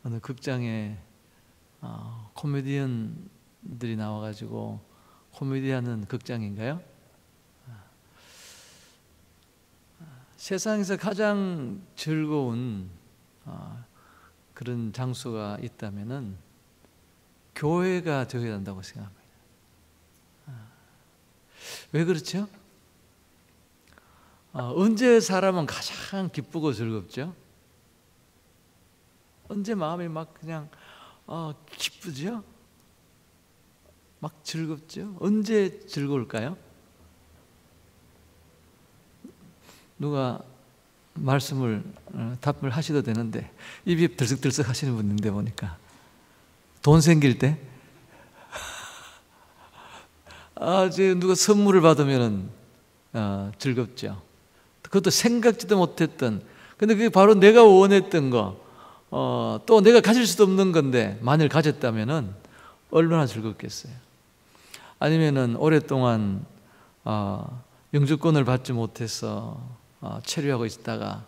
어느 극장에 코미디언들이 나와가지고 코미디하는 극장인가요? 세상에서 가장 즐거운 그런 장소가 있다면은 교회가 되어야 한다고 생각합니다. 왜 그렇죠? 언제 사람은 가장 기쁘고 즐겁죠? 언제 마음이 막 그냥 기쁘죠? 막 즐겁죠? 언제 즐거울까요? 누가 말씀을 답을 하셔도 되는데 입이 들썩들썩 하시는 분 있는데 보니까 돈 생길 때 이제 누가 선물을 받으면 즐겁죠. 그것도 생각지도 못했던, 근데 그게 바로 내가 원했던 거, 또 내가 가질 수도 없는 건데 만일 가졌다면은 얼마나 즐겁겠어요. 아니면은 오랫동안 영주권을 받지 못해서 체류하고 있다가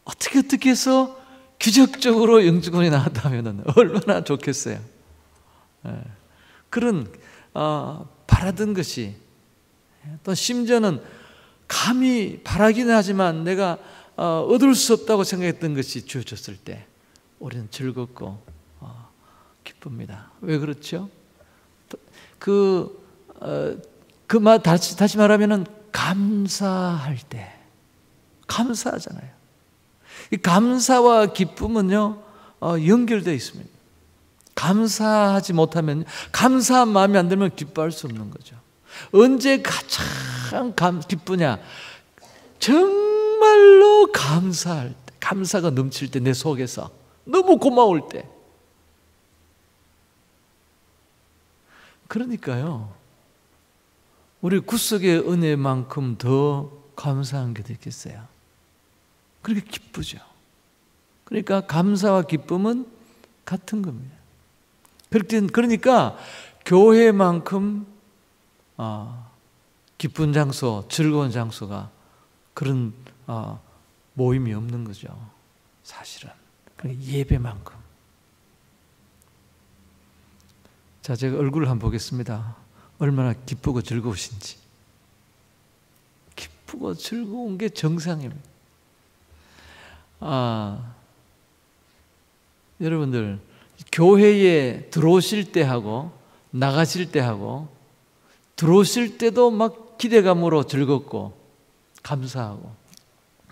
어떻게 해서 기적적으로 영주권이 나왔다면은 얼마나 좋겠어요. 그런 바라던 것이, 또 심지어는 감히 바라기는 하지만 내가 얻을 수 없다고 생각했던 것이 주어졌을 때 우리는 즐겁고 기쁩니다. 왜 그렇죠? 다시 말하면은 감사할 때, 감사하잖아요. 이 감사와 기쁨은요 연결되어 있습니다. 감사하지 못하면, 감사한 마음이 안 들면 기뻐할 수 없는 거죠. 언제 가장 기쁘냐? 정말로 감사할 때, 감사가 넘칠 때, 내 속에서 너무 고마울 때. 그러니까요, 우리 구속의 은혜만큼 더 감사한 게 있겠어요? 그렇게 기쁘죠. 그러니까 감사와 기쁨은 같은 겁니다. 그러니까 교회만큼 기쁜 장소, 즐거운 장소가 그런 모임이 없는 거죠. 사실은 예배만큼. 자, 제가 얼굴을 한번 보겠습니다. 얼마나 기쁘고 즐거우신지. 기쁘고 즐거운 게 정상입니다. 여러분들 교회에 들어오실 때 하고 나가실 때 하고, 들어오실 때도 막 기대감으로 즐겁고 감사하고,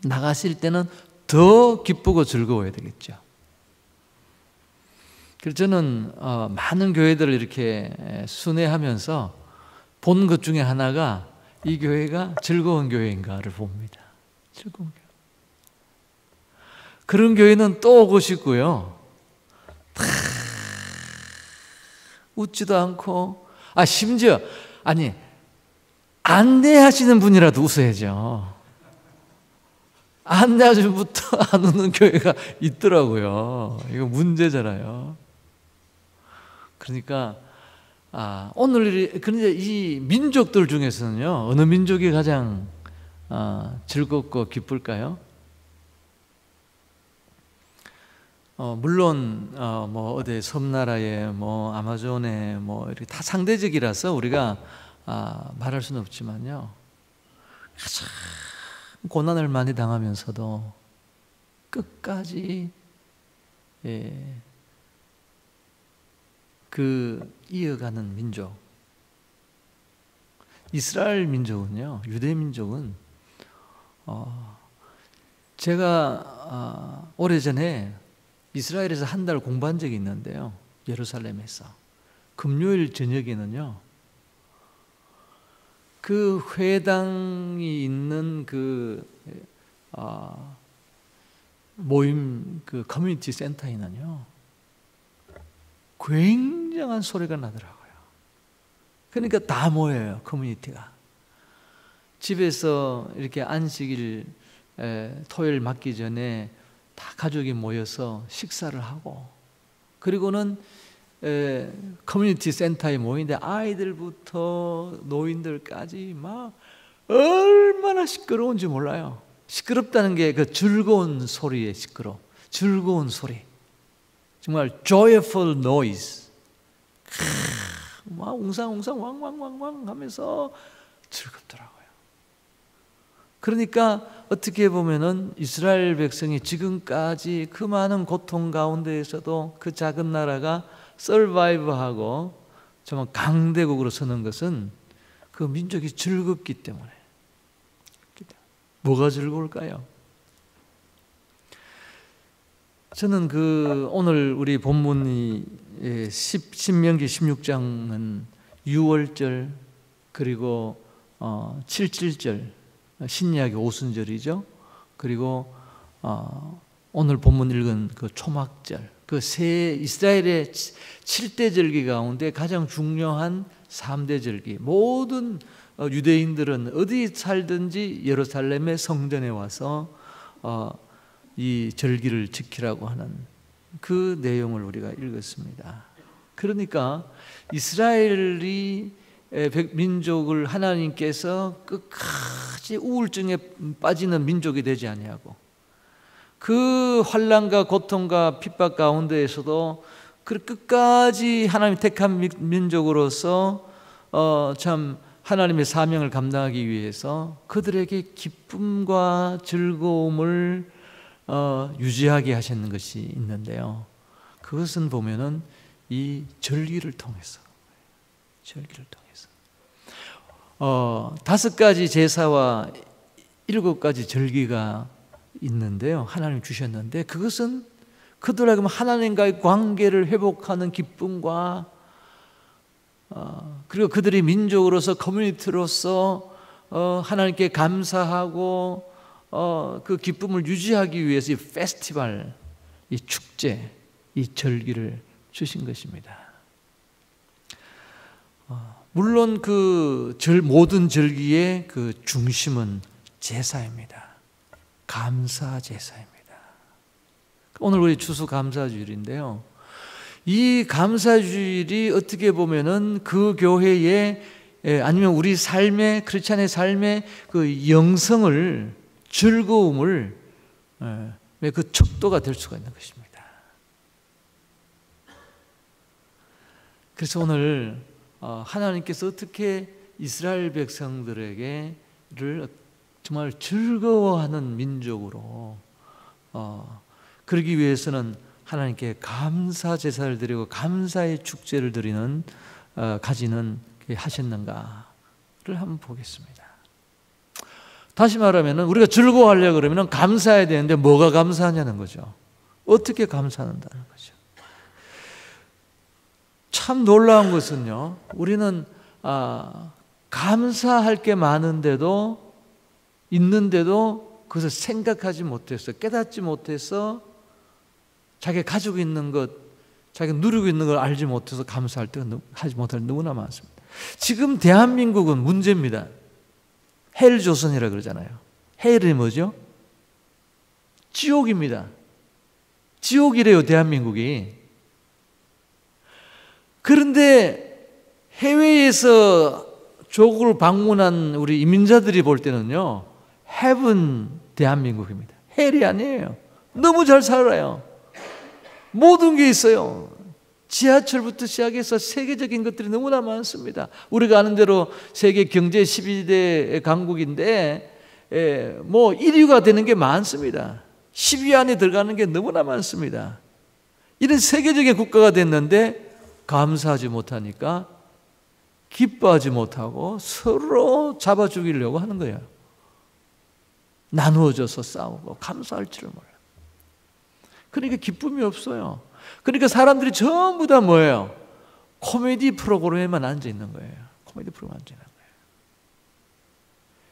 나가실 때는 더 기쁘고 즐거워야 되겠죠. 그래서 저는 많은 교회들을 이렇게 순회하면서 본 것 중에 하나가 이 교회가 즐거운 교회인가를 봅니다. 즐거운 교회. 그런 교회는 또 오고 싶고요. 웃지도 않고, 심지어 안내하시는 분이라도 웃어야죠. 안내하시는 분부터 안 웃는 교회가 있더라고요. 이거 문제잖아요. 그러니까 오늘 그런데 이 민족들 중에서는요, 어느 민족이 가장 즐겁고 기쁠까요? 물론 뭐 어디 섬나라에 뭐 아마존에 뭐 이렇게 다 상대적이라서 우리가 말할 수는 없지만요, 가장 고난을 많이 당하면서도 끝까지 이어가는 민족, 이스라엘 민족은요, 유대 민족은 제가 오래전에 이스라엘에서 한 달 공부한 적이 있는데요, 예루살렘에서 금요일 저녁에는요, 그 회당이 있는 그 모임, 그 커뮤니티 센터에는요, 굉장한 소리가 나더라고요. 그러니까 다 모여요, 커뮤니티가. 집에서 이렇게 안식일 토요일 맞기 전에 다 가족이 모여서 식사를 하고, 그리고는 커뮤니티 센터에 모이는데 아이들부터 노인들까지 막 얼마나 시끄러운지 몰라요. 시끄럽다는 게 그 즐거운 소리에 즐거운 소리. 정말 joyful noise. 막 웅상웅상 왕왕왕왕 하면서 즐겁더라고요. 그러니까 어떻게 보면은 이스라엘 백성이 지금까지 그 많은 고통 가운데에서도 그 작은 나라가 서바이브하고 정말 강대국으로 서는 것은 그 민족이 즐겁기 때문에. 뭐가 즐거울까요? 저는 오늘 우리 본문이 신명기 16장은 유월절 그리고 7.7절 신약의 오순절이죠. 그리고 오늘 본문 읽은 그 초막절, 그 세 이스라엘의 7대 절기 가운데 가장 중요한 3대 절기. 모든 유대인들은 어디 살든지 예루살렘의 성전에 와서 이 절기를 지키라고 하는 그 내용을 우리가 읽었습니다. 그러니까 이스라엘이 민족을 하나님께서 끝까지 우울증에 빠지는 민족이 되지 아니하고 그 환난과 고통과 핍박 가운데에서도 그 끝까지 하나님 택한 민족으로서 참 하나님의 사명을 감당하기 위해서 그들에게 기쁨과 즐거움을 유지하게 하시는 것이 있는데요. 그것은 보면은 이 절기를 통해서, 절기를 통해서 5가지 제사와 7가지 절기가 있는데요. 하나님 주셨는데 그것은 그들에게 하나님과의 관계를 회복하는 기쁨과 그리고 그들이 민족으로서 커뮤니티로서 하나님께 감사하고 그 기쁨을 유지하기 위해서 이 페스티벌, 이 축제, 이 절기를 주신 것입니다. 물론 모든 절기의 그 중심은 제사입니다. 감사 제사입니다. 오늘 우리 추수감사주일인데요. 이 감사주일이 어떻게 보면은 그 교회의 아니면 우리 삶의 크리스찬의 삶의 그 영성을 즐거움을 그 척도가 될 수가 있는 것입니다. 그래서 오늘 하나님께서 어떻게 이스라엘 백성들에게를 정말 즐거워하는 민족으로 그러기 위해서는 하나님께 감사 제사를 드리고 감사의 축제를 드리는 가지는 하셨는가를 한번 보겠습니다. 다시 말하면 우리가 즐거워하려고 그러면 감사해야 되는데 뭐가 감사하냐는 거죠. 어떻게 감사한다는 거죠. 참 놀라운 것은요, 우리는 감사할 게 많은데도 있는데도 그것을 생각하지 못해서 깨닫지 못해서 자기가 가지고 있는 것, 자기가 누리고 있는 걸 알지 못해서 감사할 때가 하지 못할 때 너무나 많습니다. 지금 대한민국은 문제입니다. 헬조선이라 그러잖아요. 헬이 뭐죠? 지옥입니다. 지옥이래요, 대한민국이. 그런데 해외에서 조국을 방문한 우리 이민자들이 볼 때는요, 헤븐 대한민국입니다. 헬이 아니에요. 너무 잘 살아요. 모든 게 있어요. 지하철부터 시작해서 세계적인 것들이 너무나 많습니다. 우리가 아는 대로 세계 경제 12대 강국인데 뭐 1위가 되는 게 많습니다. 10위 안에 들어가는 게 너무나 많습니다. 이런 세계적인 국가가 됐는데 감사하지 못하니까 기뻐하지 못하고 서로 잡아 죽이려고 하는 거예요. 나누어져서 싸우고 감사할 줄을 몰라요. 그러니까 기쁨이 없어요. 그러니까 사람들이 전부 다 뭐예요? 코미디 프로그램에만 앉아 있는 거예요. 코미디 프로그램에 앉아 있는 거예요.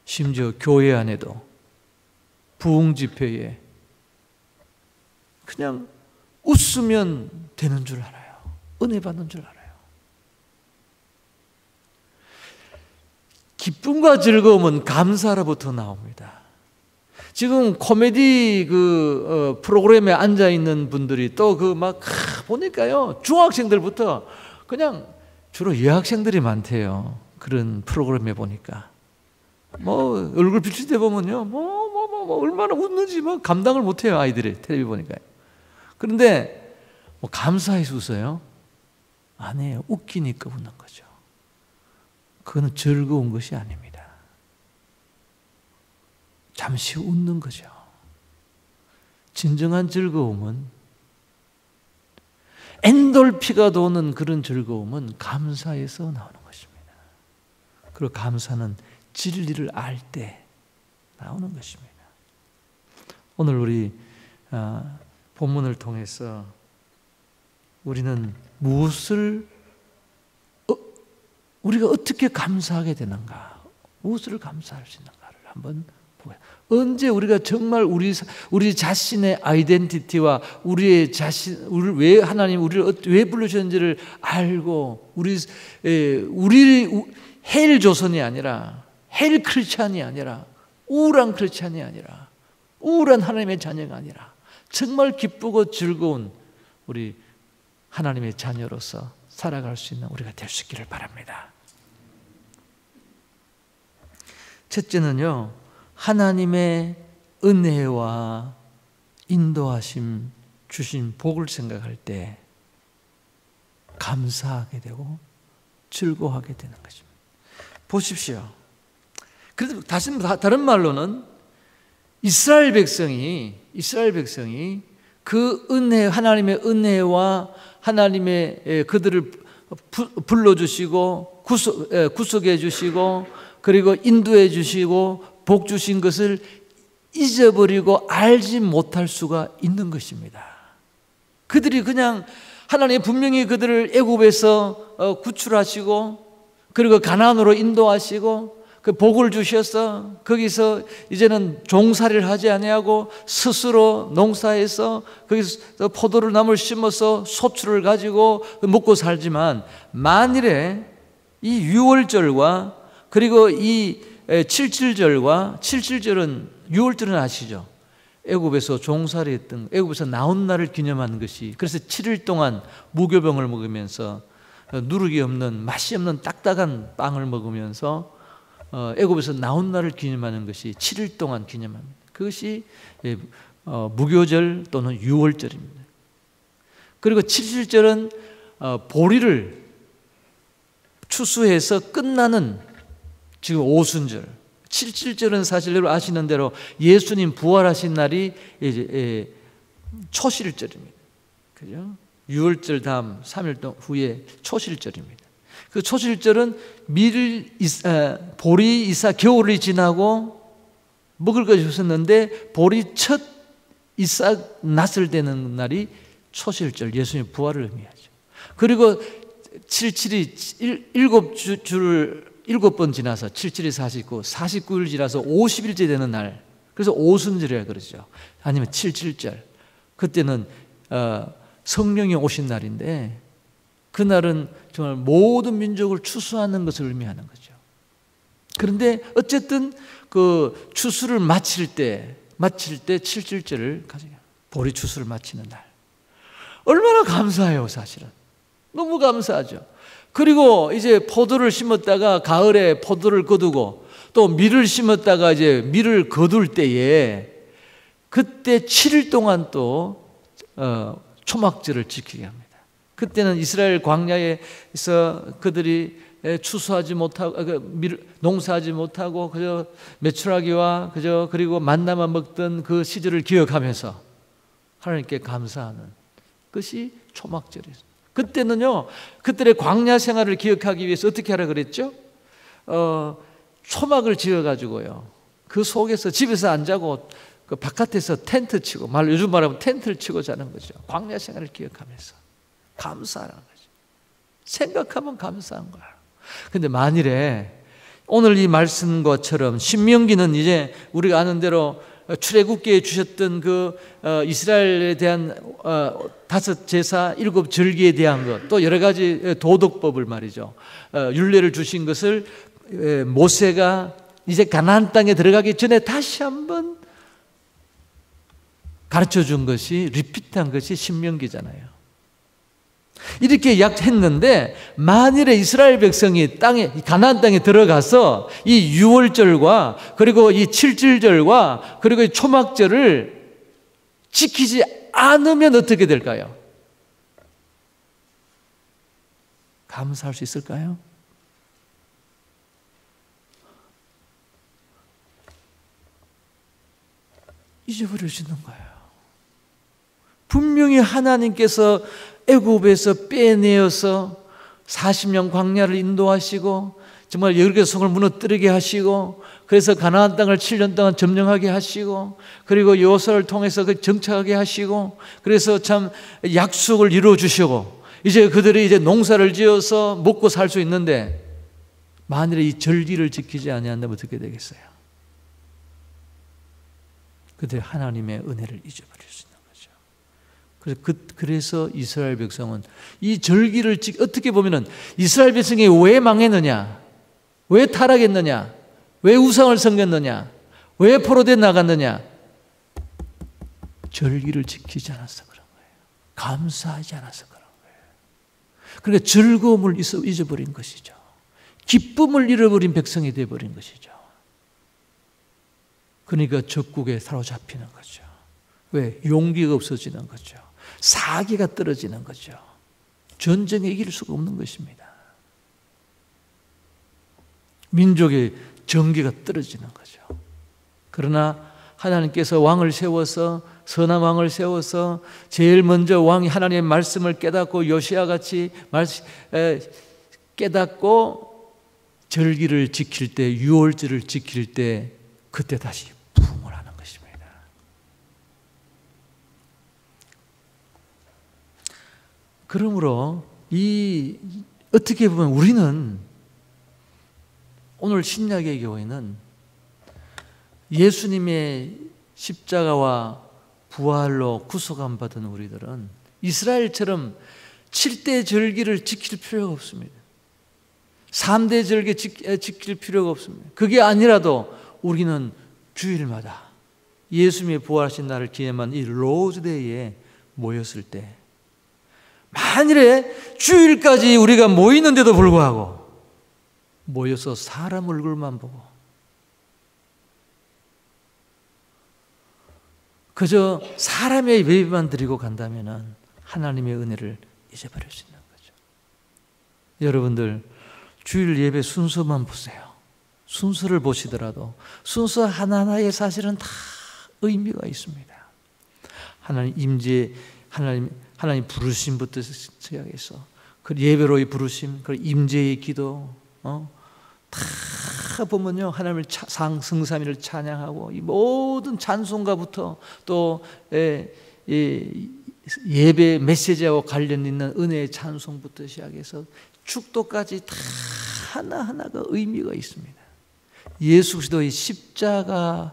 심지어 교회 안에도 부흥 집회에 그냥 웃으면 되는 줄 알아요. 은혜 받는 줄 알아요. 기쁨과 즐거움은 감사로부터 나옵니다. 지금 코미디 프로그램에 앉아 있는 분들이 또 막 보니까요, 중학생들부터 그냥 주로 여학생들이 많대요. 그런 프로그램에 보니까 뭐 얼굴 비칠 때 보면요, 얼마나 웃는지 막 감당을 못해요, 아이들이 텔레비 보니까요. 그런데 뭐 감사해서 웃어요? 아니에요. 웃기니까 웃는 거죠. 그거는 즐거운 것이 아닙니다. 잠시 웃는 거죠. 진정한 즐거움은, 엔돌피가 도는 그런 즐거움은 감사에서 나오는 것입니다. 그리고 감사는 진리를 알 때 나오는 것입니다. 오늘 우리 본문을 통해서 우리는 우리가 어떻게 감사하게 되는가, 무엇을 감사할 수 있는가를 한번 보아요. 언제 우리가 정말 우리 자신의 아이덴티티와 우리의 왜 하나님 우리를 왜 부르셨는지를 알고 헬 조선이 아니라, 헬 크리스찬이 아니라, 우울한 크리스찬이 아니라, 우울한 하나님의 자녀가 아니라 정말 기쁘고 즐거운 우리 하나님의 자녀로서 살아갈 수 있는 우리가 될 수 있기를 바랍니다. 첫째는요, 하나님의 은혜와 인도하심, 주신 복을 생각할 때 감사하게 되고 즐거워하게 되는 것입니다. 보십시오. 그래도 다른 말로는 이스라엘 백성이 그 은혜, 하나님의 은혜와 하나님의 그들을 불러주시고 구속해 주시고 그리고 인도해 주시고 복 주신 것을 잊어버리고 알지 못할 수가 있는 것입니다. 그들이 그냥 하나님이 분명히 그들을 애굽에서 구출하시고 그리고 가나안으로 인도하시고 그 복을 주셔서 거기서 이제는 종살이를 하지 아니하고 스스로 농사해서 거기서 포도나무를 심어서 소출을 가지고 먹고 살지만, 만일에 이 유월절과 그리고 이 77절과 77절은, 유월절은 아시죠? 애굽에서 종살이했던, 애굽에서 나온 날을 기념하는 것이, 그래서 7일 동안 무교병을 먹으면서 누룩이 없는, 맛이 없는 딱딱한 빵을 먹으면서 애굽에서 나온 날을 기념하는 것이 7일 동안 기념합니다. 그것이 무교절 또는 유월절입니다. 그리고 77절은 보리를 추수해서 끝나는, 지금 오순절. 77절은 사실 여러분 아시는 대로 예수님 부활하신 날이 이제 초실절입니다. 그죠? 유월절 다음 3일 후에 초실절입니다. 그 초실절은 보리 이삭 겨울이 지나고 먹을 것이 없었는데 보리 첫 이삭 낫을 되는 날이 초실절, 예수님 부활을 의미하죠. 그리고 77이 7번 지나서 77이 49, 49일 지나서 50일째 되는 날, 그래서 오순절이라 그러죠. 아니면 77절, 그때는 성령이 오신 날인데 그날은 정말 모든 민족을 추수하는 것을 의미하는 거죠. 그런데 어쨌든 그 추수를 마칠 때 77절을 가져요. 보리 추수를 마치는 날. 얼마나 감사해요, 사실은. 너무 감사하죠. 그리고 이제 포도를 심었다가 가을에 포도를 거두고 또 밀을 심었다가 이제 밀을 거둘 때에 그때 7일 동안 또 초막절을 지키게 합니다. 그때는 이스라엘 광야에서 그들이 추수하지 못하고 농사하지 못하고 그저 메추라기와 그리고 만나만 먹던 그 시절을 기억하면서 하나님께 감사하는 것이 초막절이었습니다. 그때는요, 그들의 광야 생활을 기억하기 위해서 어떻게 하라 그랬죠? 초막을 지어가지고요, 그 속에서 집에서 안 자고 그 바깥에서 텐트 치고, 요즘 말하면 텐트를 치고 자는 거죠. 광야 생활을 기억하면서 감사하는 거죠. 생각하면 감사한 거야. 근데 만일에 오늘 이 말씀 것처럼 신명기는 이제 우리가 아는 대로 출애굽기에 주셨던 그 이스라엘에 대한 5 제사 7 절기에 대한 것, 또 여러 가지 도덕법을 말이죠, 율례를 주신 것을 모세가 이제 가나안 땅에 들어가기 전에 다시 한번 가르쳐 준 것이, 리피트한 것이 신명기잖아요. 이렇게 했는데 만일에 이스라엘 백성이 가나안 땅에 들어가서 이 유월절과 그리고 이 77절과 그리고 이 초막절을 지키지 않으면 어떻게 될까요? 감사할 수 있을까요? 잊어버려지는 거예요. 분명히 하나님께서 애굽에서 빼내어서 40년 광야를 인도하시고 정말 여리고 성을 무너뜨리게 하시고 그래서 가나안 땅을 7년 동안 점령하게 하시고 그리고 여호수아를 통해서 그 정착하게 하시고 그래서 참 약속을 이루어 주시고 이제 그들이 이제 농사를 지어서 먹고 살 수 있는데 만일에 이 절기를 지키지 아니한다면 어떻게 되겠어요? 그들이 하나님의 은혜를 잊어버릴 수 있는 거죠. 그래서 이스라엘 백성은 이 절기를 어떻게 보면은 이스라엘 백성이 왜 망했느냐? 왜 타락했느냐? 왜 우상을 섬겼느냐? 왜 포로되어 나갔느냐? 절기를 지키지 않아서 그런 거예요. 감사하지 않아서 그런 거예요. 그러니까 즐거움을 잊어버린 것이죠. 기쁨을 잃어버린 백성이 되어버린 것이죠. 그러니까 적국에 사로잡히는 거죠. 왜? 용기가 없어지는 거죠. 사기가 떨어지는 거죠. 전쟁에 이길 수가 없는 것입니다. 민족의 정기가 떨어지는 거죠. 그러나 하나님께서 왕을 세워서 선한 왕을 세워서 제일 먼저 왕이 하나님의 말씀을 깨닫고 요시아같이 깨닫고 절기를 지킬 때, 유월절을 지킬 때 그때 다시 부흥을 하는 것입니다. 그러므로 어떻게 보면 우리는 오늘 신약의 교회는 예수님의 십자가와 부활로 구속함 받은 우리들은 이스라엘처럼 7대 절기를 지킬 필요가 없습니다. 3대 절기 지킬 필요가 없습니다. 그게 아니라도 우리는 주일마다 예수님의 부활하신 날을 기념한 이 로즈데이에 모였을 때 만일에 주일까지 우리가 모이는데도 불구하고 모여서 사람 얼굴만 보고 그저 사람의 예배만 드리고 간다면 하나님의 은혜를 잊어버릴 수 있는 거죠. 여러분들 주일 예배 순서만 보세요. 순서를 보시더라도 순서 하나하나에 사실은 다 의미가 있습니다. 하나님 임재, 하나님 부르심부터 시작해서 그 예배로의 부르심, 그 임재의 기도, 다 보면요 하나님을 성삼위를 찬양하고 이 모든 찬송가부터 또 예배 메시지하고 관련 있는 은혜의 찬송부터 시작해서 축도까지 다 하나하나가 의미가 있습니다. 예수 그리스도의 십자가가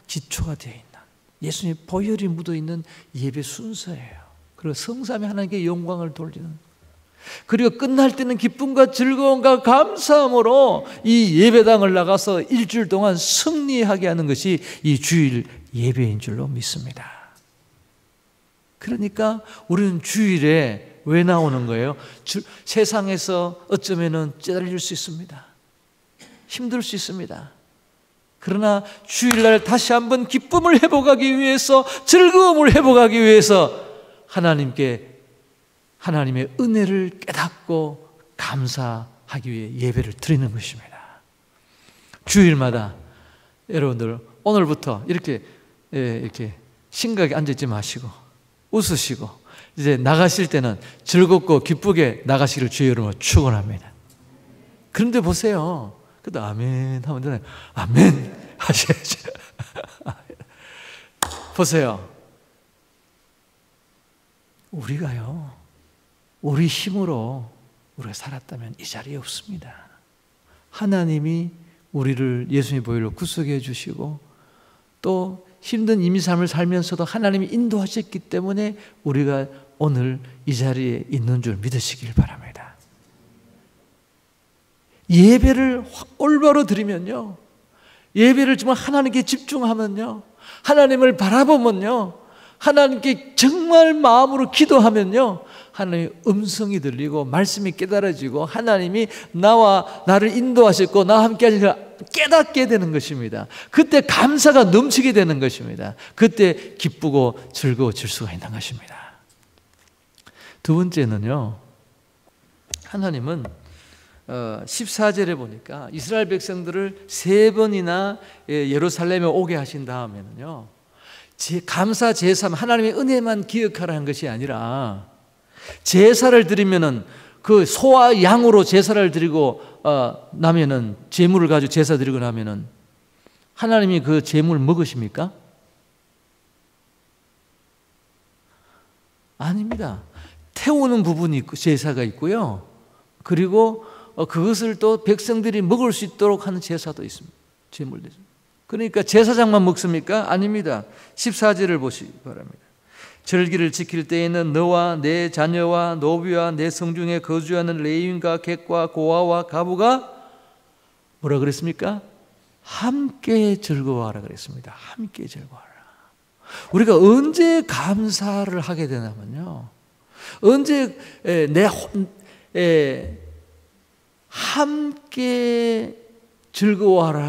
기초가 되어 있는 예수님의 보혈이 묻어있는 예배 순서예요. 그리고 성삼위 하나님께 영광을 돌리는, 그리고 끝날 때는 기쁨과 즐거움과 감사함으로 이 예배당을 나가서 일주일 동안 승리하게 하는 것이 이 주일 예배인 줄로 믿습니다. 그러니까 우리는 주일에 왜 나오는 거예요? 세상에서 어쩌면은 찌들릴 수 있습니다. 힘들 수 있습니다. 그러나 주일날 다시 한번 기쁨을 회복하기 위해서, 즐거움을 회복하기 위해서 하나님께 하나님의 은혜를 깨닫고 감사하기 위해 예배를 드리는 것입니다. 주일마다 여러분들 오늘부터 이렇게 심각하게 앉아있지 마시고 웃으시고 이제 나가실 때는 즐겁고 기쁘게 나가시기를 주의 이름으로 축원합니다. 그런데 보세요. 그래도 아멘 하면 되나요? 아멘 하셔야죠. 보세요. 우리가요, 우리 힘으로 우리가 살았다면 이 자리에 없습니다. 하나님이 우리를 예수님의 보혈로 구속해 주시고 또 힘든 이민 삶을 살면서도 하나님이 인도하셨기 때문에 우리가 오늘 이 자리에 있는 줄 믿으시길 바랍니다. 예배를 올바로 드리면요, 예배를 정말 하나님께 집중하면요, 하나님을 바라보면요, 하나님께 정말 마음으로 기도하면요, 하나님의 음성이 들리고 말씀이 깨달아지고 하나님이 나를 인도하셨고 나와 함께 하시니까 깨닫게 되는 것입니다. 그때 감사가 넘치게 되는 것입니다. 그때 기쁘고 즐거워질 수가 있는 것입니다. 두 번째는요, 하나님은 14절에 보니까 이스라엘 백성들을 3번이나 예루살렘에 오게 하신 다음에는요, 감사 제사, 하나님의 은혜만 기억하라는 것이 아니라 제사를 드리면은 그 소와 양으로 제사를 드리고 나면은, 제물을 가지고 제사 드리고 나면은 하나님이 그 제물 먹으십니까? 아닙니다. 태우는 부분이 있고 제사가 있고요. 그리고 그것을 또 백성들이 먹을 수 있도록 하는 제사도 있습니다. 제물도 있습니다. 그러니까 제사장만 먹습니까? 아닙니다. 14절을 보시기 바랍니다. 절기를 지킬 때에는 너와 내 자녀와 노비와 내 성중에 거주하는 레위인과 객과 고아와 가부가 뭐라 그랬습니까? 함께 즐거워하라 그랬습니다. 함께 즐거워하라. 우리가 언제 감사를 하게 되냐면요, 언제 함께 즐거워하라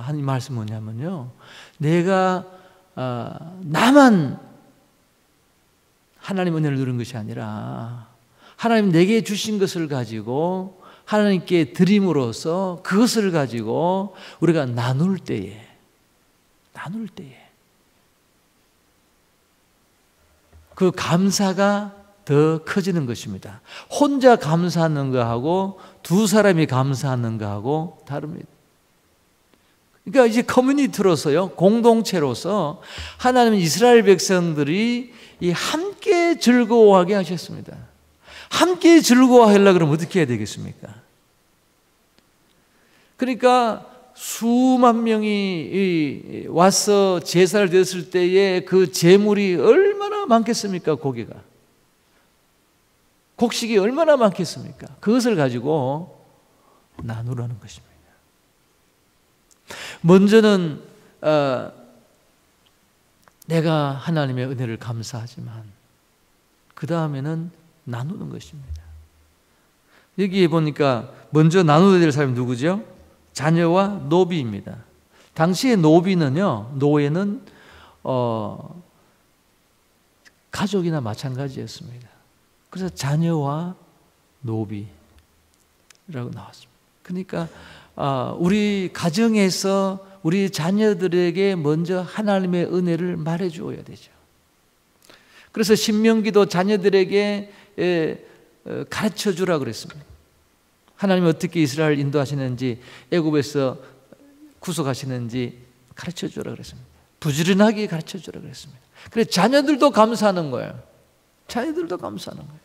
하는 말씀은 뭐냐면요, 내가 나만 하나님 은혜를 누린 것이 아니라 하나님 내게 주신 것을 가지고 하나님께 드림으로써 그것을 가지고 우리가 나눌 때에 그 감사가 더 커지는 것입니다. 혼자 감사하는 거하고 두 사람이 감사하는 거하고 다릅니다. 그러니까 이제 커뮤니티로서요, 공동체로서 하나님은 이스라엘 백성들이 이 함께 즐거워하게 하셨습니다. 함께 즐거워하려고 그러면 어떻게 해야 되겠습니까? 그러니까 수만 명이 와서 제사를 드렸을 때에 그 제물이 얼마나 많겠습니까? 곡식이 얼마나 많겠습니까? 그것을 가지고 나누라는 것입니다. 먼저는 내가 하나님의 은혜를 감사하지만 그 다음에는 나누는 것입니다. 여기에 보니까 먼저 나눠야 될 사람이 누구죠? 자녀와 노비입니다. 당시의 노비는요, 노예는 가족이나 마찬가지였습니다. 그래서 자녀와 노비라고 나왔습니다. 그러니까 우리 가정에서 우리 자녀들에게 먼저 하나님의 은혜를 말해 주어야 되죠. 그래서 신명기도 자녀들에게 가르쳐 주라 그랬습니다. 하나님이 어떻게 이스라엘을 인도하시는지, 애굽에서 구속하시는지 가르쳐 주라 그랬습니다. 부지런하게 가르쳐 주라 그랬습니다. 그래서 자녀들도 감사하는 거예요. 자녀들도 감사하는 거예요.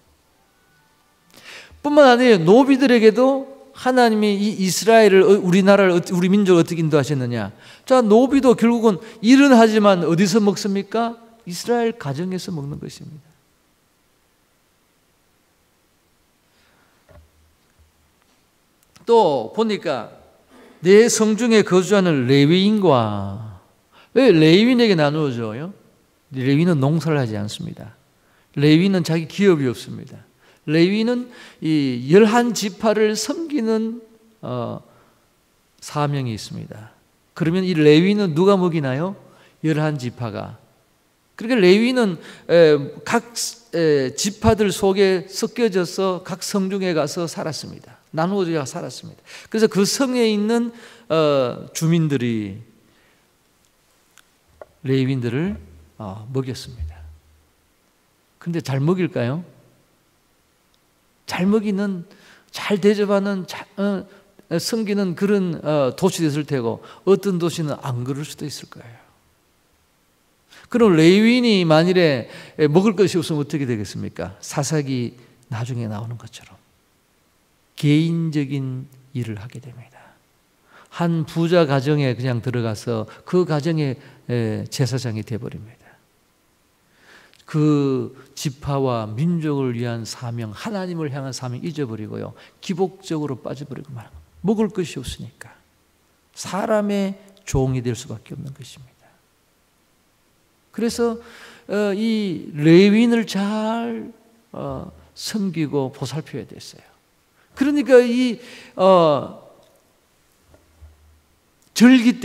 뿐만 아니라 노비들에게도 하나님이 이 이스라엘을, 우리나라를, 우리 민족을 어떻게 인도하셨느냐. 자, 노비도 결국은 일은 하지만 어디서 먹습니까? 이스라엘 가정에서 먹는 것입니다. 또 보니까 내 성중에 거주하는 레위인과, 왜 레위인에게 나누어져요? 레위는 농사를 하지 않습니다. 레위는 자기 기업이 없습니다. 레위는 이 11지파를 섬기는 사명이 있습니다. 그러면 이 레위는 누가 먹이나요? 11지파가. 그러니까 레위는 각 지파들 속에 섞여져서 각 성중에 가서 살았습니다. 나누어져 살았습니다. 그래서 그 성에 있는 주민들이 레위인들을 먹였습니다. 그런데 잘 먹일까요? 잘 먹이는, 잘 대접하는, 섬기는 그런 도시도 있을 테고 어떤 도시는 안 그럴 수도 있을 거예요. 그럼 레위인이 만일에 먹을 것이 없으면 어떻게 되겠습니까? 사사기 나중에 나오는 것처럼 개인적인 일을 하게 됩니다. 한 부자 가정에 그냥 들어가서 그 가정의 제사장이 되어버립니다. 그 지파와 민족을 위한 사명, 하나님을 향한 사명 잊어버리고요, 기복적으로 빠져버리고 말고, 먹을 것이 없으니까 사람의 종이 될 수밖에 없는 것입니다. 그래서 이 레위인을 잘 섬기고 보살펴야 됐어요. 그러니까 이 절기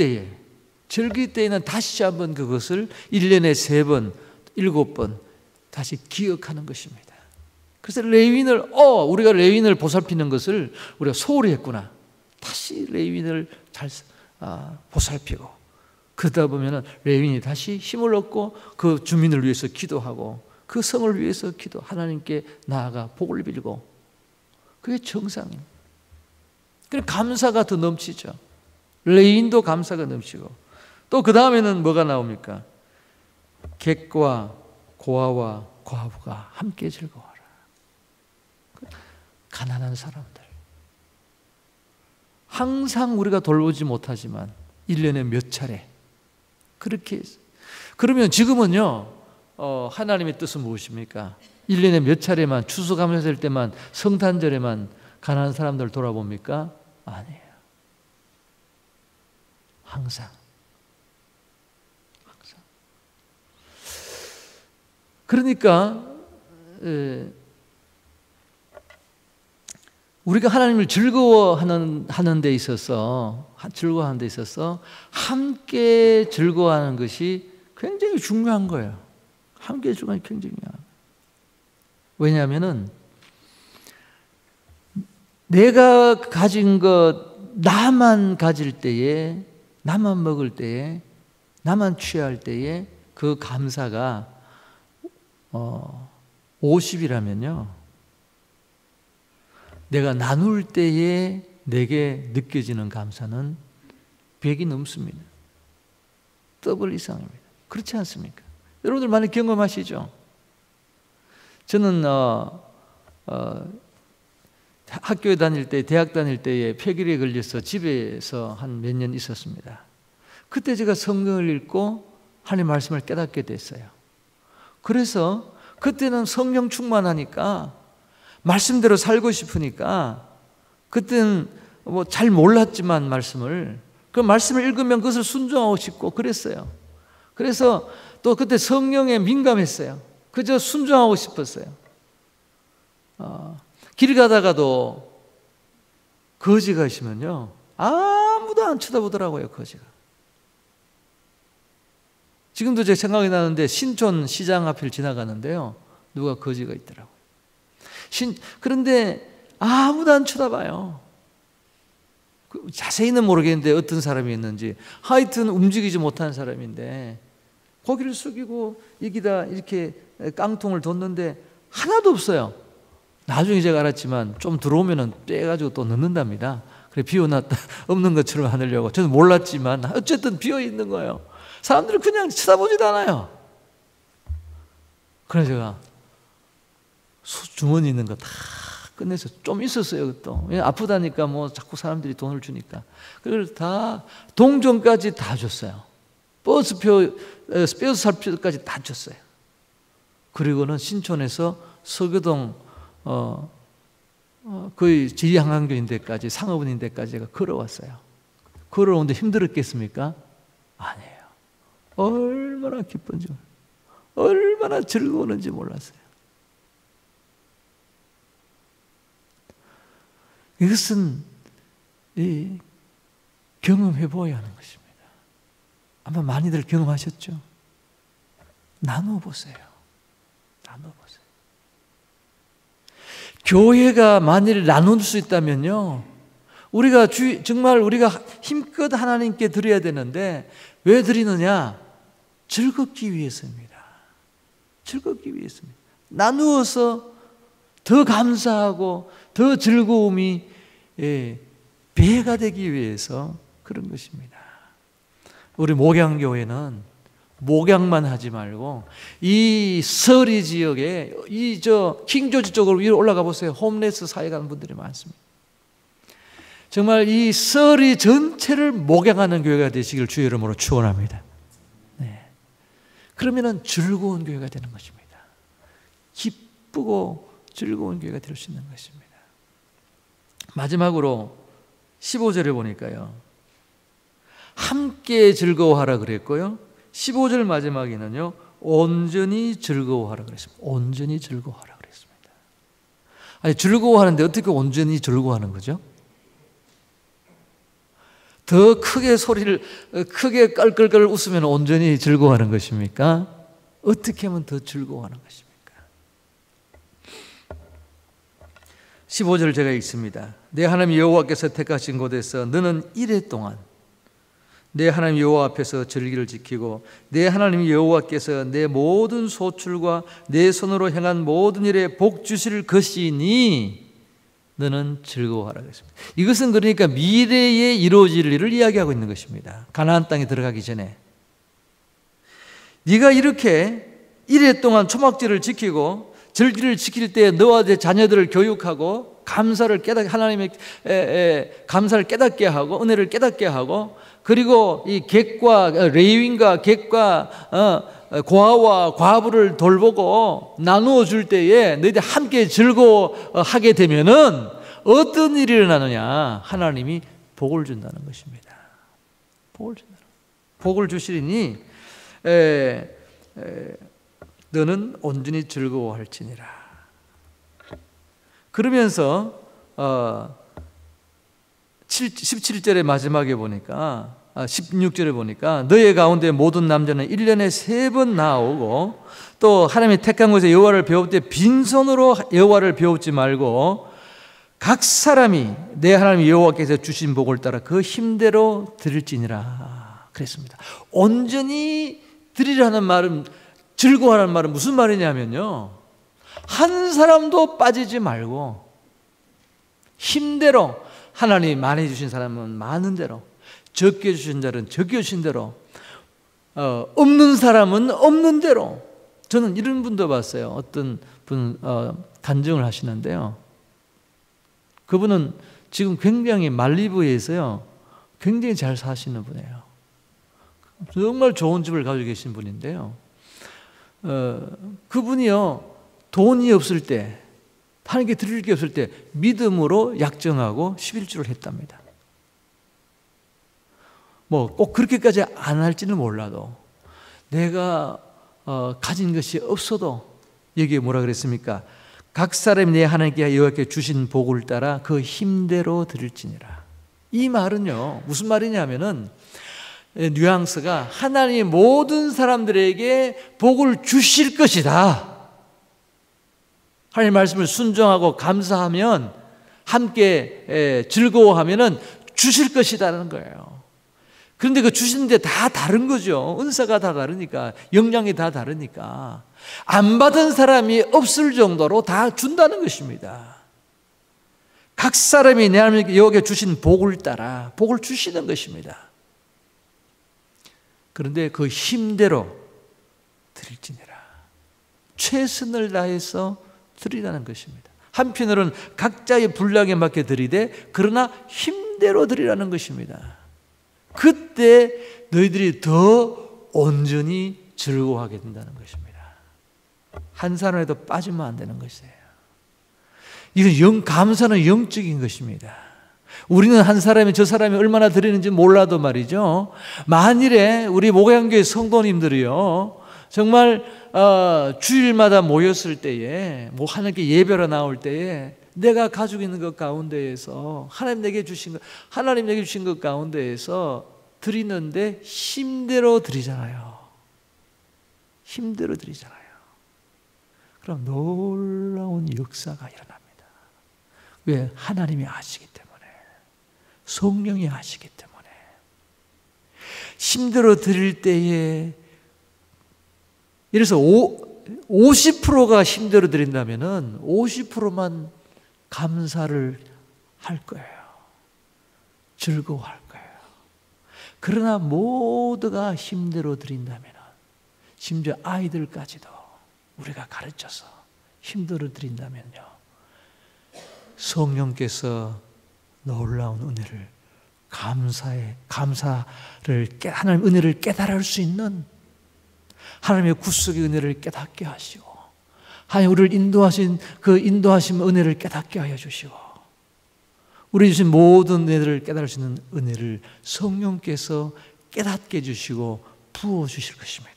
때에는 다시 한번 그것을 1년에 3번, 7번 다시 기억하는 것입니다. 그래서 레위인을 우리가 레위인을 보살피는 것을 우리가 소홀히 했구나. 다시 레위인을 잘 보살피고 그러다 보면은 레위인이 다시 힘을 얻고 그 주민을 위해서 기도하고 그 성을 위해서 하나님께 나아가 복을 빌고 그게 정상입니다. 그래서 감사가 더 넘치죠. 레위인도 감사가 넘치고 또 그 다음에는 뭐가 나옵니까? 객과 고아와 과부가 함께 즐거워하라. 가난한 사람들 항상 우리가 돌보지 못하지만 1년에 몇 차례 그렇게 했어요. 그러면 지금은요 하나님의 뜻은 무엇입니까? 1년에 몇 차례만 추수감사절 때만 성탄절에만 가난한 사람들 돌아봅니까? 아니에요. 항상 그러니까 우리가 하나님을 즐거워하는 데 있어서 함께 즐거워하는 것이 굉장히 중요한 거예요. 함께 즐거워하는 게 굉장히 중요해요. 왜냐하면은 내가 가진 것 나만 가질 때에, 나만 먹을 때에, 나만 취할 때에 그 감사가 50이라면요 내가 나눌 때에 내게 느껴지는 감사는 100이 넘습니다. 더블 이상입니다. 그렇지 않습니까? 여러분들 많이 경험하시죠? 저는 학교에 다닐 때, 대학 다닐 때에 폐결에 걸려서 집에서 한 몇 년 있었습니다. 그때 제가 성경을 읽고 하나님의 말씀을 깨닫게 됐어요. 그래서 그때는 성령 충만하니까 말씀대로 살고 싶으니까 그때는 뭐 잘 몰랐지만 그 말씀을 읽으면 그것을 순종하고 싶고 그랬어요. 그래서 또 그때 성령에 민감했어요. 그저 순종하고 싶었어요. 길 가다가도 거지가 있으면요 아무도 안 쳐다보더라고요. 거지가. 지금도 제 생각이 나는데 신촌 시장 앞을 지나가는데요 누가 거지가 있더라고요. 그런데 아무도 안 쳐다봐요. 자세히는 모르겠는데 어떤 사람이 있는지 하여튼 움직이지 못하는 사람인데 고개를 숙이고 여기다 이렇게 깡통을 뒀는데 하나도 없어요. 나중에 제가 알았지만 좀 들어오면은 빼가지고 또 넣는답니다. 그래 비워놨다 없는 것처럼 하려고. 저는 몰랐지만 어쨌든 비어있는 거예요. 사람들은 그냥 쳐다보지도 않아요. 그래서 제가 주머니 있는 거 다 끝내서 좀 있었어요. 또 아프다니까 뭐 자꾸 사람들이 돈을 주니까 그걸 다 동전까지 다 줬어요. 버스표 살표까지 다 줬어요. 그리고는 신촌에서 서교동 거의 지리한강교인 데까지 상업원인 데까지 제가 걸어왔어요. 걸어오는데 힘들었겠습니까? 아니에요. 얼마나 기쁜지 얼마나 즐거웠는지 몰랐어요. 이것은 경험해 보아야 하는 것입니다. 아마 많이들 경험하셨죠? 나눠보세요. 나눠보세요. 교회가 만일 나눌 수 있다면요 우리가 정말 우리가 힘껏 하나님께 드려야 되는데 왜 드리느냐? 즐겁기 위해서입니다. 즐겁기 위해서입니다. 나누어서 더 감사하고 더 즐거움이 배가 되기 위해서 그런 것입니다. 우리 목양교회는 목양만 하지 말고 이 서리 지역에 킹조지 쪽으로 위로 올라가 보세요. 홈레스 사회 가는 분들이 많습니다. 정말 이 서리 전체를 목양하는 교회가 되시길 주의 이름으로 축원합니다. 네. 그러면은 즐거운 교회가 되는 것입니다. 기쁘고 즐거운 교회가 될 수 있는 것입니다. 마지막으로 15절에 보니까요 함께 즐거워하라 그랬고요 15절 마지막에는요 온전히 즐거워하라 그랬습니다. 온전히 즐거워하라 그랬습니다. 아니 즐거워하는데 어떻게 온전히 즐거워하는 거죠? 더 크게 소리를 크게 깔깔깔 웃으면 온전히 즐거워하는 것입니까? 어떻게 하면 더 즐거워하는 것입니까? 15절 제가 읽습니다. 내 하나님 여호와께서 택하신 곳에서 너는 이레 동안 내 하나님 여호와 앞에서 절기를 지키고 내 하나님 여호와께서 내 모든 소출과 내 손으로 행한 모든 일에 복 주실 것이니 너는 즐거워하라 그랬습니다. 이것은 그러니까 미래에 이루어질 일을 이야기하고 있는 것입니다. 가나안 땅에 들어가기 전에 네가 이렇게 이레 동안 초막절을 지키고 절기를 지킬 때 너와 내 자녀들을 교육하고 하나님의 감사를 깨닫게 하고 은혜를 깨닫게 하고 그리고 이 객과 레위인과 객과 고아와 과부를 돌보고 나누어 줄 때에 너희들 함께 즐거워하게 되면은 어떤 일이 일어나느냐? 하나님이 복을 준다는 것입니다. 복을 준다. 복을 주시리니 너는 온전히 즐거워할지니라. 그러면서 17절의 마지막에 보니까 16절에 보니까 너희 가운데 모든 남자는 1년에 3번 나오고 또 하나님이 택한 곳에 여호와를 배울 때 빈손으로 여호와를 배우지 말고 각 사람이 내 하나님 여호와께서 주신 복을 따라 그 힘대로 드릴지니라 그랬습니다. 온전히 드리라는 말은 즐거워하는 말은 무슨 말이냐면요, 한 사람도 빠지지 말고 힘대로 하나님이 많이 주신 사람은 많은 대로, 적게 주신 자는 적게 주신 대로, 없는 사람은 없는 대로. 저는 이런 분도 봤어요. 어떤 분 간증을 하시는데요, 그분은 지금 굉장히 말리부에서요 굉장히 잘 사시는 분이에요. 정말 좋은 집을 가지고 계신 분인데요, 그분이요 돈이 없을 때, 하나님께 드릴 게 없을 때 믿음으로 약정하고 11주를 했답니다. 뭐 꼭 그렇게까지 안 할지는 몰라도 내가 가진 것이 없어도, 여기에 뭐라 그랬습니까? 각 사람이 내 하나님께 여호와께 주신 복을 따라 그 힘대로 드릴지니라. 이 말은요 무슨 말이냐면은 뉘앙스가 하나님이 모든 사람들에게 복을 주실 것이다. 하나님 말씀을 순종하고 감사하면, 함께 즐거워하면은 주실 것이라는 거예요. 그런데 그 주시는데 다 다른 거죠. 은사가 다 다르니까, 역량이 다 다르니까 안 받은 사람이 없을 정도로 다 준다는 것입니다. 각 사람이 내 하나님 여호와께 주신 복을 따라 복을 주시는 것입니다. 그런데 그 힘대로 드릴지니라. 최선을 다해서 드리라는 것입니다. 한편으로는 각자의 분량에 맞게 드리되 그러나 힘대로 드리라는 것입니다. 그때 너희들이 더 온전히 즐거워하게 된다는 것입니다. 한 사람에도 빠지면 안 되는 것이에요. 이건 감사는 영적인 것입니다. 우리는 한 사람이 저 사람이 얼마나 드리는지 몰라도 말이죠, 만일에 우리 목양교회 성도님들이요 정말 주일마다 모였을 때에, 뭐 하나님께 예배로 나올 때에 내가 가지고 있는 것 가운데에서 하나님 내게 주신 것 가운데에서 드리는데 힘대로 드리잖아요. 힘대로 드리잖아요. 그럼 놀라운 역사가 일어납니다. 왜? 하나님이 아시기 때문에, 성령이 아시기 때문에. 힘대로 드릴 때에, 예를 들어서 50%가 힘대로 드린다면은 50%만 감사를 할 거예요. 즐거워할 거예요. 그러나 모두가 힘대로 드린다면은, 심지어 아이들까지도 우리가 가르쳐서 힘대로 드린다면요, 성령께서 놀라운 은혜를, 하나님 은혜를 깨달을 수 있는, 하나님의 구속의 은혜를 깨닫게 하시고, 하나님 우리를 인도하신 그 인도하심 은혜를 깨닫게 하여 주시고, 우리 주신 모든 은혜를 깨달을 수 있는 은혜를 성령께서 깨닫게 해주시고 부어주실 것입니다.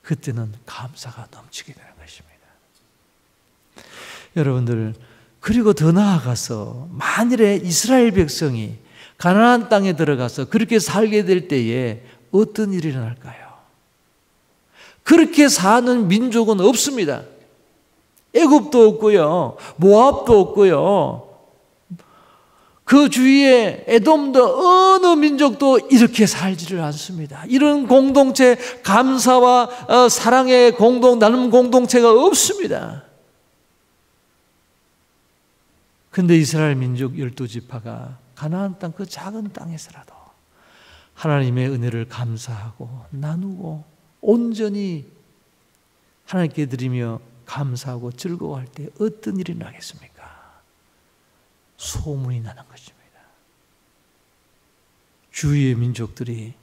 그때는 감사가 넘치게 되는 것입니다. 여러분들, 그리고 더 나아가서 만일에 이스라엘 백성이 가나안 땅에 들어가서 그렇게 살게 될 때에 어떤 일이 일어날까요? 그렇게 사는 민족은 없습니다. 애굽도 없고요, 모압도 없고요, 그 주위에 에돔도 어느 민족도 이렇게 살지를 않습니다. 이런 공동체, 감사와 사랑의 나눔 공동체가 없습니다. 근데 이스라엘 민족 12지파가 가나안 땅 그 작은 땅에서라도 하나님의 은혜를 감사하고 나누고 온전히 하나님께 드리며 감사하고 즐거워할 때 어떤 일이 나겠습니까? 소문이 나는 것입니다. 주위의 민족들이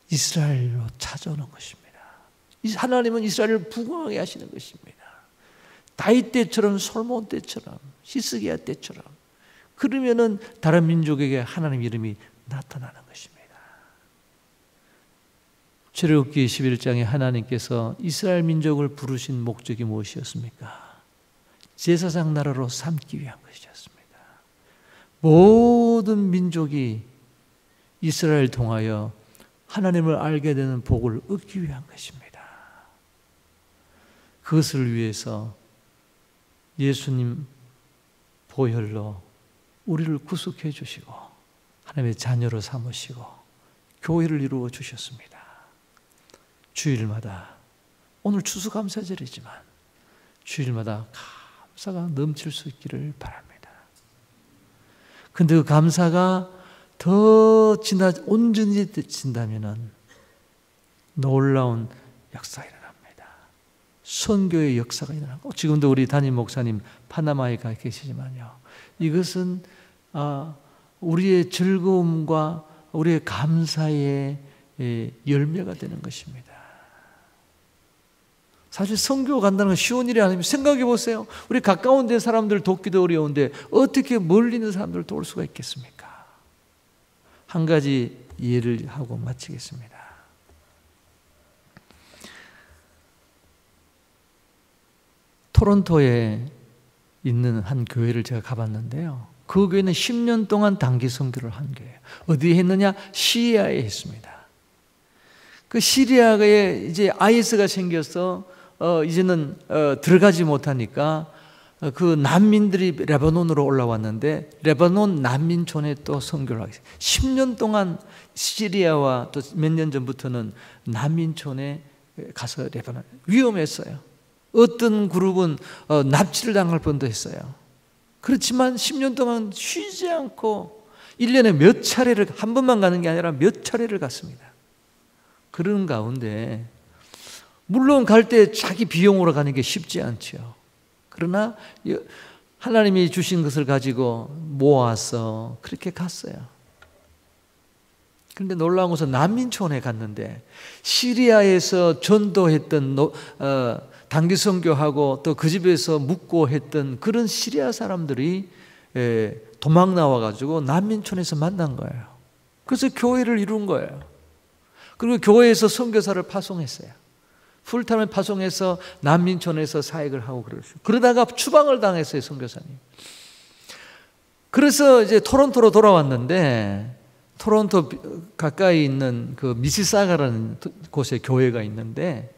이스라엘로 찾아오는 것입니다. 하나님은 이스라엘을 부흥하게 하시는 것입니다. 다윗 때처럼, 솔몬 때처럼, 히스기야 때처럼. 그러면은 다른 민족에게 하나님 이름이 나타나는 것입니다. 출애굽기 11장에 하나님께서 이스라엘 민족을 부르신 목적이 무엇이었습니까? 제사장 나라로 삼기 위한 것이었습니다. 모든 민족이 이스라엘 통하여 하나님을 알게 되는 복을 얻기 위한 것입니다. 그것을 위해서 예수님 보혈로 우리를 구속해 주시고 하나님의 자녀로 삼으시고 교회를 이루어 주셨습니다. 주일마다, 오늘 추수감사절이지만 주일마다 감사가 넘칠 수 있기를 바랍니다. 근데 그 감사가 더 온전히 진다면 놀라운 역사가 일어납니다. 선교의 역사가 일어나고, 지금도 우리 담임 목사님 파나마에 가 계시지만요, 이것은 우리의 즐거움과 우리의 감사의 열매가 되는 것입니다. 사실 선교 간다는 건 쉬운 일이 아닙니다. 생각해 보세요. 우리 가까운 데 사람들 돕기도 어려운데 어떻게 멀리 있는 사람들을 도울 수가 있겠습니까? 한 가지 예를 하고 마치겠습니다. 토론토에 있는 한 교회를 제가 가봤는데요, 그 교회는 10년 동안 단기 선교를 한 교회예요. 어디에 했느냐? 시리아에 했습니다. 그 시리아에 이제 IS가 생겨서 이제는 들어가지 못하니까 그 난민들이 레바논으로 올라왔는데, 레바논 난민촌에 또 선교를 하게 됐어요. 10년 동안 시리아와 또 몇 년 전부터는 난민촌에 가서 레바논, 위험했어요. 어떤 그룹은 납치를 당할 뻔도 했어요. 그렇지만 10년 동안 쉬지 않고 1년에 몇 차례를, 한 번만 가는 게 아니라 몇 차례를 갔습니다. 그런 가운데 물론 갈 때 자기 비용으로 가는 게 쉽지 않죠. 그러나 하나님이 주신 것을 가지고 모아서 그렇게 갔어요. 그런데 놀라운 것은 난민촌에 갔는데 시리아에서 전도했던 단기 선교하고 또 그 집에서 묵고 했던 그런 시리아 사람들이 도망 나와가지고 난민촌에서 만난 거예요. 그래서 교회를 이룬 거예요. 그리고 교회에서 선교사를 파송했어요. 풀타임을 파송해서 난민촌에서 사역을 하고 그러셨어요. 그러다가 추방을 당했어요, 선교사님. 그래서 이제 토론토로 돌아왔는데, 토론토 가까이 있는 그 미시사가라는 곳에 교회가 있는데,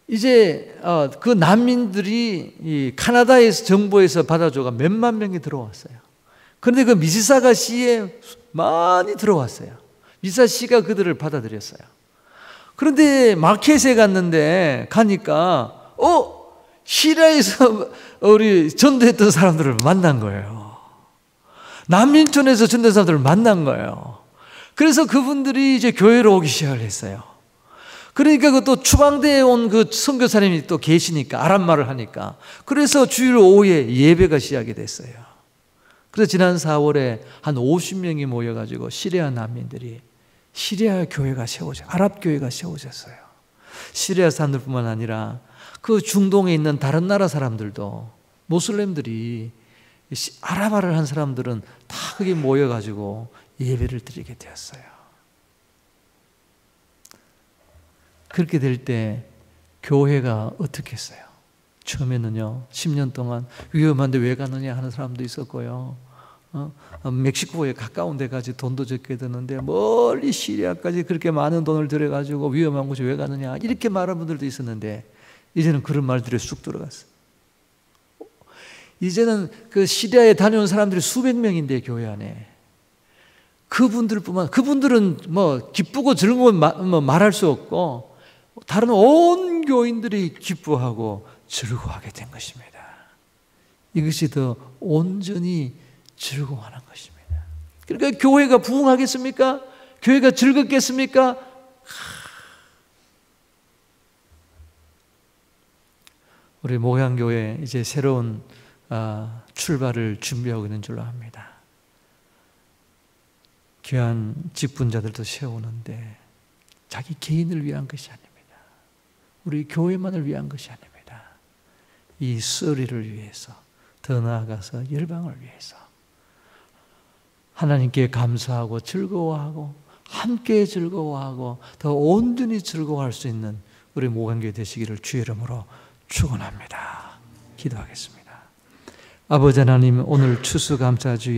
이제 그 난민들이 이 카나다에서 정부에서 받아줘가 몇만 명이 들어왔어요. 그런데 그 미시사가 시에 많이 들어왔어요. 미시사가 그들을 받아들였어요. 그런데 마켓에 갔는데 가니까 시리아에서 우리 전도했던 사람들을 만난 거예요. 난민촌에서 전도했던 사람들을 만난 거예요. 그래서 그분들이 이제 교회로 오기 시작을 했어요. 그러니까 그 또 추방대에 온 그 선교사님이 또 계시니까, 아랍말을 하니까, 그래서 주일 오후에 예배가 시작이 됐어요. 그래서 지난 4월에 한 50명이 모여가지고 시리아 난민들이 시리아 교회가 세워졌어요. 아랍 교회가 세워졌어요. 시리아 사람들뿐만 아니라 그 중동에 있는 다른 나라 사람들도, 모슬렘들이, 아랍어를 한 사람들은 다 거기 모여가지고 예배를 드리게 되었어요. 그렇게 될 때 교회가 어떻게 했어요? 처음에는요, 10년 동안 위험한데 왜 가느냐 하는 사람도 있었고요, 멕시코에 가까운 데까지 돈도 적게 드는데 멀리 시리아까지 그렇게 많은 돈을 들여가지고 위험한 곳에 왜 가느냐 이렇게 말하는 분들도 있었는데 이제는 그런 말들이 쑥 들어갔어. 이제는 그 시리아에 다녀온 사람들이 수백 명인데 교회 안에 그분들은 뭐 기쁘고 즐거운 말할 수 없고 다른 온 교인들이 기뻐하고 즐거워하게 된 것입니다. 이것이 더 온전히 즐거워하는 것입니다. 그러니까 교회가 부흥하겠습니까? 교회가 즐겁겠습니까? 우리 목양교회 이제 새로운 출발을 준비하고 있는 줄로 압니다. 귀한 직분자들도 세우는데 자기 개인을 위한 것이 아닙니다. 우리 교회만을 위한 것이 아닙니다. 이 서리를 위해서, 더 나아가서 열방을 위해서 하나님께 감사하고 즐거워하고 함께 즐거워하고 더 온전히 즐거워할 수 있는 우리 목양교회 되시기를 주의 이름으로 축원합니다. 기도하겠습니다. 아버지 하나님, 오늘 추수감사주일